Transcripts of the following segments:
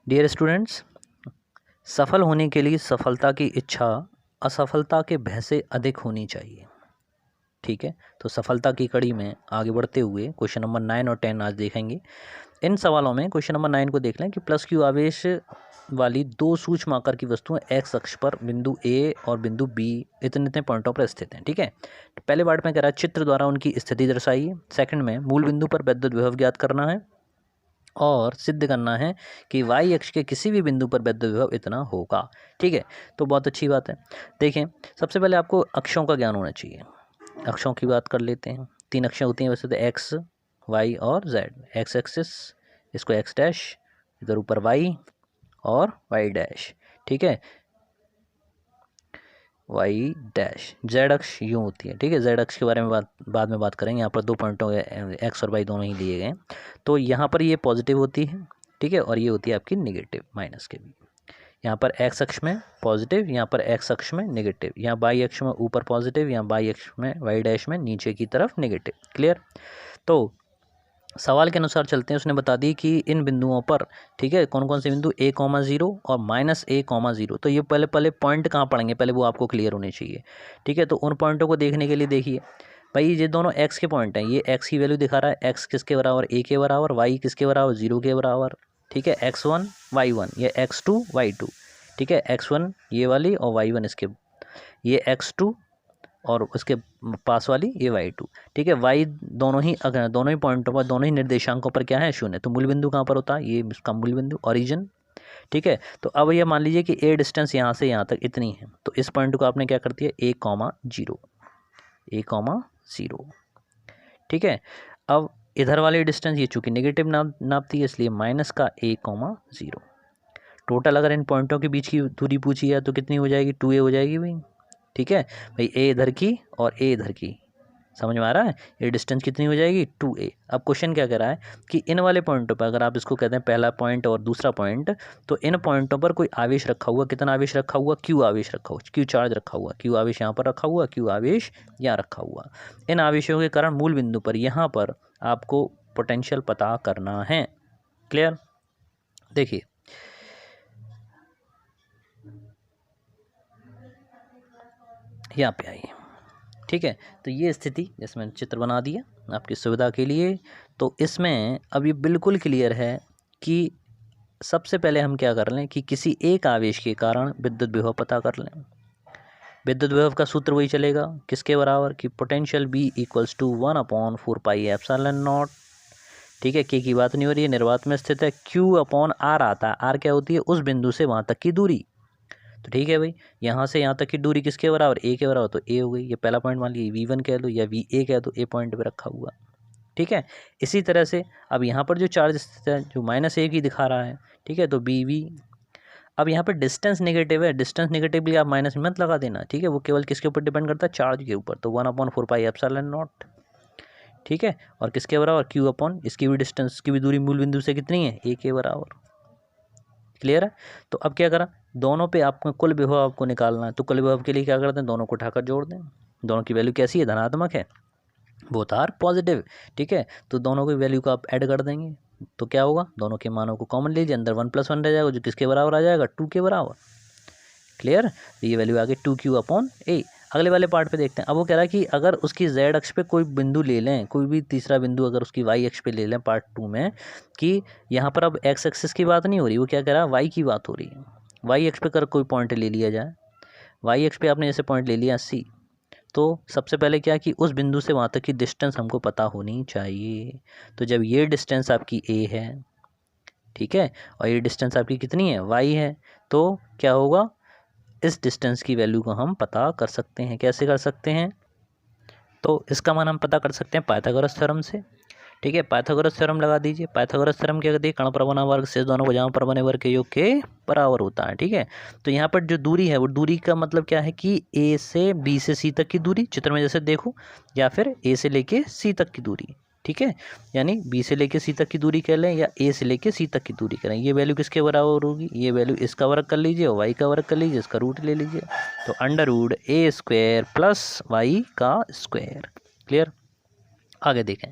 Dear students, सफल होने के लिए सफलता की इच्छा असफलता के भय से अधिक होनी चाहिए। ठीक है, तो सफलता की कड़ी में आगे बढ़ते हुए क्वेश्चन नंबर 9 और 10 आज देखेंगे। इन सवालों में क्वेश्चन नंबर 9 को देख लें कि प्लस क्यू आवेश वाली दो सूक्ष्म आकार की वस्तुएं एक्स अक्ष पर बिंदु ए और बिंदु बी इतने इतने पॉइंटों पर स्थित हैं। ठीक है, तो पहले पार्ट में कह रहा है चित्र द्वारा उनकी स्थिति दर्शाइए। सेकंड में मूल बिंदु पर विद्युत विभव ज्ञात करना है और सिद्ध करना है कि y अक्ष के किसी भी बिंदु पर विद्युत विभव इतना होगा। ठीक है, तो बहुत अच्छी बात है। देखें, सबसे पहले आपको अक्षों का ज्ञान होना चाहिए। अक्षों की बात कर लेते हैं। 3 अक्षें होती हैं वैसे तो x, y और z। x एक्सिस, इसको x डैश, इधर ऊपर y और y डैश। ठीक है, y डैश। z अक्ष यूँ होती है। ठीक है, z अक्ष के बारे में बाद में बात करेंगे। यहाँ पर 2 पॉइंटों x और y दोनों ही लिए गए। तो यहाँ पर ये पॉजिटिव होती है। ठीक है, और ये होती है आपकी नेगेटिव, माइनस के भी। यहाँ पर x अक्ष में पॉजिटिव, यहाँ पर x अक्ष में नेगेटिव, यहाँ y अक्ष में ऊपर पॉजिटिव, यहाँ y अक्ष में y डैश में नीचे की तरफ नेगेटिव। क्लियर? तो सवाल के अनुसार चलते हैं। उसने बता दी कि इन बिंदुओं पर, ठीक है, कौन कौन से बिंदु a,0 और -a,0। तो ये पहले पॉइंट कहाँ पड़ेंगे, पहले वो आपको क्लियर होने चाहिए। ठीक है, तो उन पॉइंटों को देखने के लिए देखिए भाई, ये दोनों x के पॉइंट हैं। ये x की वैल्यू दिखा रहा है, x किसके बराबर, a के बराबर, y किसके बराबर, 0 के बराबर। ठीक है, x1 y1, ये x2 y2। ठीक है, x1 ये वाली और y1 इसके, ये x2 और उसके पास वाली ये y2। ठीक है, y दोनों ही पॉइंटों पर, दोनों ही निर्देशांकों पर क्या है, 0। तो मूल बिंदु कहाँ पर होता है, ये इसका मूल बिंदु, ओरिजिन। ठीक है, तो अब ये मान लीजिए कि a डिस्टेंस यहाँ से यहाँ तक इतनी है। तो इस पॉइंट को आपने क्या कर दिया, a,0, a,0। ठीक है, अब इधर वाली डिस्टेंस ये चूंकि नेगेटिव नापती है, इसलिए माइनस का a,0। टोटल अगर इन पॉइंटों के बीच की दूरी पूछी है तो कितनी हो जाएगी, 2a हो जाएगी भाई। ठीक है भाई, a इधर की और a इधर की, समझ में आ रहा है। ये डिस्टेंस कितनी हो जाएगी, 2a। अब क्वेश्चन क्या कह रहा है कि इन वाले पॉइंटों पर, अगर आप इसको कहते हैं पहला पॉइंट और दूसरा पॉइंट, तो इन पॉइंटों पर कोई आवेश रखा हुआ, कितना आवेश रखा हुआ, q आवेश रखा हुआ, q चार्ज रखा हुआ, q आवेश यहाँ पर रखा हुआ, q आवेश यहाँ रखा हुआ। इन आवेशों के कारण मूल बिंदु पर यहाँ पर आपको पोटेंशियल पता करना है। क्लियर? देखिए, यहाँ पे आइए। ठीक है, तो ये स्थिति जिसमें चित्र बना दिया आपकी सुविधा के लिए। तो इसमें अब ये बिल्कुल क्लियर है कि सबसे पहले हम क्या कर लें कि किसी एक आवेश के कारण विद्युत विभव पता कर लें। विद्युत विभव का सूत्र वही चलेगा, किसके बराबर, कि potential B = 1/4 pi epsilon not. ठीक है, के की बात नहीं हो रही है, निर्वात में स्थित है। Q/R आता है, R क्या होती है, उस बिंदु से वहाँ तक की दूरी। तो ठीक है भाई, यहाँ से यहाँ तक की दूरी किसके बराबर, a के बराबर, तो a हो गई। ये पहला पॉइंट मान लीजिए V1 कह दो या VA कह दो, a पॉइंट पे रखा हुआ। ठीक है, इसी तरह से अब यहाँ पर जो चार्ज स्थित है, जो -a की दिखा रहा है, ठीक है, तो BV। अब यहाँ पर डिस्टेंस नेगेटिव है, डिस्टेंस नेगेटिव भी आप माइनस मत लगा देना। ठीक है, वो केवल किसके ऊपर डिपेंड करता है, चार्ज के ऊपर। तो 1/4 पाई एप्सिलॉन नॉट। ठीक है, और किसके बराबर, Q/, इसकी भी डिस्टेंस की भी दूरी मूल बिंदु से कितनी है, a के बराबर। क्लियर है? तो अब क्या करा, दोनों पे आपको कुल विभव आपको निकालना है। तो कुल विभव के लिए क्या करते हैं, दोनों को उठाकर जोड़ दें। दोनों की वैल्यू कैसी है, धनात्मक है, बोथ आर पॉजिटिव। ठीक है, तो दोनों की वैल्यू को आप ऐड कर देंगे तो क्या होगा, दोनों के मानों को कॉमन लीजिए, अंदर 1 + 1 रह जाएगा, जो किसके बराबर आ जाएगा, 2 के बराबर। क्लियर? तो ये वैल्यू आ गई 2Q/A। अगले वाले पार्ट पे देखते हैं। अब वो कह रहा है कि अगर उसकी z अक्ष पे कोई बिंदु ले लें, कोई भी तीसरा बिंदु अगर उसकी y अक्ष पे ले लें, पार्ट 2 में, कि यहाँ पर अब x एक्सिस की बात नहीं हो रही, वो क्या कह रहा है, y की बात हो रही है। y अक्ष पे कर कोई पॉइंट ले लिया जाए, y अक्ष पे आपने जैसे पॉइंट ले लिया C, तो सबसे पहले क्या कि उस बिंदु से वहाँ तक की डिस्टेंस हमको पता होनी चाहिए। तो जब ये डिस्टेंस आपकी a है, ठीक है, और ये डिस्टेंस आपकी कितनी है, y है, तो क्या होगा, इस डिस्टेंस की वैल्यू को हम पता कर सकते हैं। कैसे कर सकते हैं, तो इसका मान हम पता कर सकते हैं पाइथागोरस थ्योरम से। ठीक है, पाइथागोरस थ्योरम लगा दीजिए। पाइथागोरस थ्योरम क्या कहती है, कर्ण प्रवणा वर्ग से दोनों भुजाओं पर बने वर्ग के योग के बराबर होता है। ठीक है, तो यहाँ पर जो दूरी है, वो दूरी का मतलब क्या है कि a से b से c तक की दूरी, चित्र में जैसे देखो, या फिर a से लेके c तक की दूरी। ठीक है, यानी b से लेके c तक की दूरी कह लें या a से लेके c तक की दूरी करें। ये वैल्यू किसके बराबर होगी, ये वैल्यू इसका वर्ग कर लीजिए और y का वर्ग कर लीजिए, इसका रूट ले लीजिए। तो √a² + y²। क्लियर? आगे देखें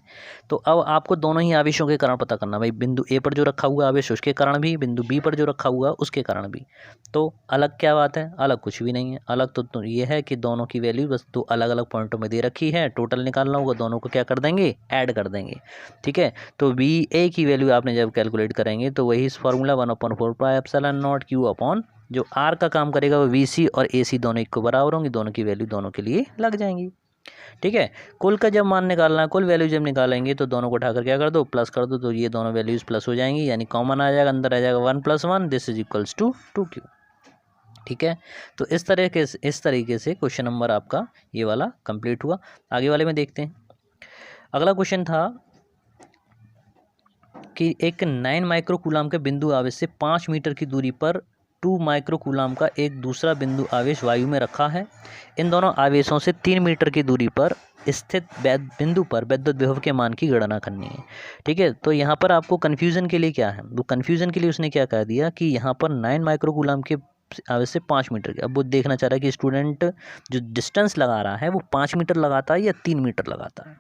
तो अब आपको दोनों ही आवेशों के कारण पता करना, भाई बिंदु ए पर जो रखा हुआ आवेश उसके कारण भी, बिंदु बी पर जो रखा हुआ उसके कारण भी। तो अलग क्या बात है, अलग कुछ भी नहीं है। अलग तो ये है कि दोनों की वैल्यू बस दो अलग अलग पॉइंटों में दे रखी है, टोटल निकालना होगा, दोनों को क्या कर देंगे, ऐड कर देंगे। ठीक है, तो बी ए की वैल्यू आपने जब कैलकुलेट करेंगे तो वही इस फॉर्मूला 1/4πε0 Q अपॉन जो आर का काम करेगा वो VC और AC दोनों एक को बराबर होंगे, दोनों की वैल्यू दोनों के लिए लग जाएंगी। ठीक है, कुल का जब मान निकालना है, कुल वैल्यू जब निकालेंगे तो दोनों को उठाकर क्या कर दो, प्लस कर दो, तो ये दोनों वैल्यूज प्लस हो जाएंगी, यानी कॉमन आ जाएगा, अंदर आ जाएगा 1 + 1 this is equals to 2Q। ठीक है, तो इस तरीके से क्वेश्चन नंबर आपका ये वाला कंप्लीट हुआ। आगे वाले में देखते हैं। अगला क्वेश्चन था कि एक 9 माइक्रो कूलाम के बिंदु आवेश से 5 मीटर की दूरी पर 2 माइक्रो कूलाम का एक दूसरा बिंदु आवेश वायु में रखा है। इन दोनों आवेशों से 3 मीटर की दूरी पर स्थित बिंदु पर विद्युत विभव के मान की गणना करनी है। ठीक है, तो यहाँ पर आपको कन्फ्यूज़न के लिए क्या है, वो कन्फ्यूज़न के लिए उसने क्या कह दिया कि यहाँ पर 9 माइक्रो कूलाम के आवेश से 5 मीटर के, अब वो देखना चाह रहा है कि स्टूडेंट जो डिस्टेंस लगा रहा है वो 5 मीटर लगाता है या 3 मीटर लगाता है।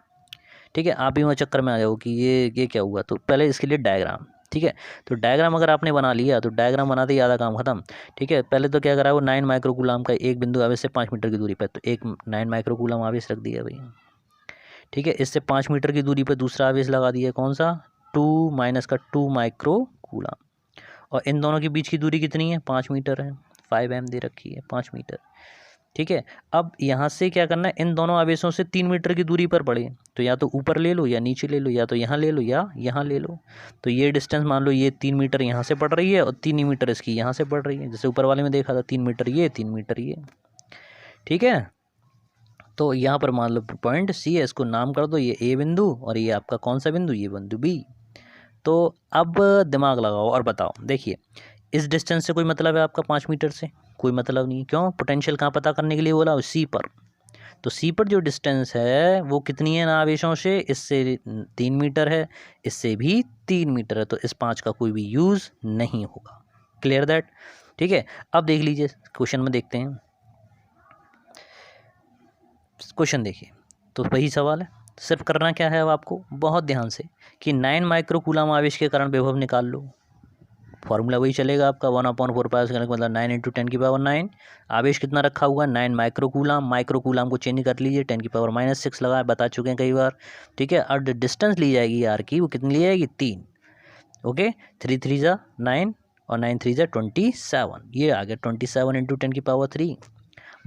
ठीक है, आप भी वहाँ चक्कर में आ जाओ कि ये क्या हुआ, तो पहले इसके लिए डायग्राम। ठीक है, तो डायग्राम अगर आपने बना लिया तो डायग्राम बनाते ही आधा काम खत्म। ठीक है, पहले तो क्या करा वो 9 माइक्रो कूलाम का एक बिंदु आवेश से 5 मीटर की दूरी पर, तो एक 9 माइक्रो कूलाम आवेश रख दिया भाई। ठीक है, इससे 5 मीटर की दूरी पर दूसरा आवेश लगा दिया, कौन सा, 2 माइक्रो कूलाम, और इन दोनों के बीच की दूरी कितनी है, 5 मीटर है, 5m दे रखी है, 5 मीटर। ठीक है, अब यहाँ से क्या करना है, इन दोनों आवेशों से 3 मीटर की दूरी पर पड़े, तो या तो ऊपर ले लो या नीचे ले लो, या तो यहाँ ले लो या यहाँ ले लो। तो ये डिस्टेंस मान लो ये 3 मीटर यहाँ से पड़ रही है और 3 मीटर इसकी यहाँ से पड़ रही है, जैसे ऊपर वाले में देखा था 3 मीटर ये 3 मीटर ये। ठीक है, तो यहाँ पर मान लो पॉइंट C है, इसको नाम कर दो ये A बिंदु, और ये आपका कौन सा बिंदु, ये बिंदु B। तो अब दिमाग लगाओ और बताओ, देखिए इस डिस्टेंस से कोई मतलब है आपका 5 मीटर से, कोई मतलब नहीं। क्यों, पोटेंशियल कहाँ पता करने के लिए बोला, C पर। तो C पर जो डिस्टेंस है वो कितनी है ना आवेशों से, इससे 3 मीटर है, इससे भी 3 मीटर है, तो इस 5 का कोई भी यूज़ नहीं होगा। Clear that. ठीक है, अब देख लीजिए क्वेश्चन में देखते हैं। क्वेश्चन देखिए, तो वही सवाल है, सिर्फ करना क्या है अब आपको, बहुत ध्यान से, कि 9 माइक्रो कूलाम आवेश के कारण विभव निकाल लो। फॉर्मूला वही चलेगा आपका 1/4π मतलब 9 × 10⁻⁹। आवेश कितना रखा हुआ है, 9 माइक्रो कूलाम, माइक्रो कूलाम को चेंज कर लीजिए, 10⁻⁻6 लगाए, बता चुके हैं कई बार। ठीक है, और डिस्टेंस ली जाएगी यार की, वो कितनी ली जाएगी, 3। ओके, 3 3 × 9 और 9 3 × 27, ये आ गया 27 × 10⁻3।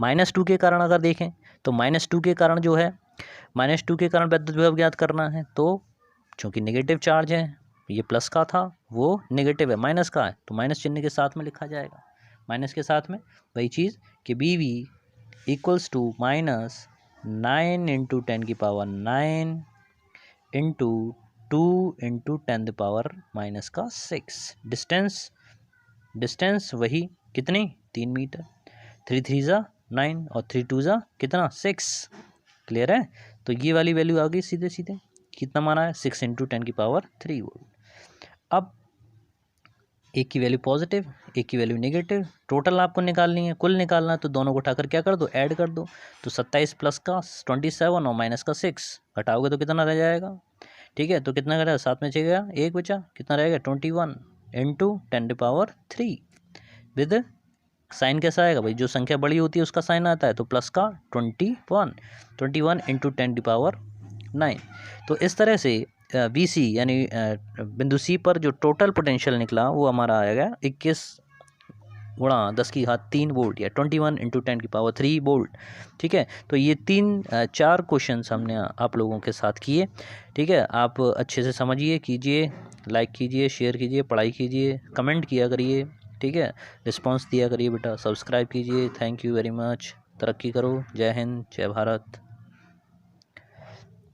-2 के कारण अगर देखें तो -2 के कारण जो है, -2 के कारण विद्युत विभव ज्ञात करना है, तो चूँकि नेगेटिव चार्ज है, ये प्लस का था वो नेगेटिव है, माइनस का है, तो माइनस चिन्ह के साथ में लिखा जाएगा, माइनस के साथ में वही चीज़ कि BV = -9 × 10⁻9 × 2 × 10⁻⁻6। डिस्टेंस वही कितनी, 3 मीटर, 3 3 × 9 और 3 2 × कितना, 6। क्लियर है, तो ये वाली वैल्यू आ गई सीधे सीधे, कितना माना है, 6 × 10⁻3 वोल्ट। अब एक की वैल्यू पॉजिटिव, एक की वैल्यू नेगेटिव, टोटल आपको निकालनी है, कुल निकालना है, तो दोनों को उठाकर क्या कर दो, ऐड कर दो। तो 27 + का 27 और माइनस का 6 घटाओगे तो कितना रह जाएगा। ठीक है, तो कितना रहेगा, 7 में 6 गया, 1 बचा, कितना रहेगा, 21 × 10⁻3 विद साइन कैसा आएगा भाई, जो संख्या बड़ी होती है उसका साइन आता है, तो प्लस का 21 × 10⁻9। तो इस तरह से BC यानी बिंदु C पर जो टोटल पोटेंशियल निकला वो हमारा आएगा 21 × 10⁻³ वोल्ट या 21 × 10⁻3 वोल्ट। ठीक है, तो ये 4 क्वेश्चन हमने आप लोगों के साथ किए। ठीक है, आप अच्छे से समझिए, कीजिए, लाइक कीजिए, शेयर कीजिए, पढ़ाई कीजिए, कमेंट किया करिए। ठीक है, रिस्पांस दिया करिए बेटा, सब्सक्राइब कीजिए। थैंक यू वेरी मच, तरक्की करो, जय हिंद, जय भारत।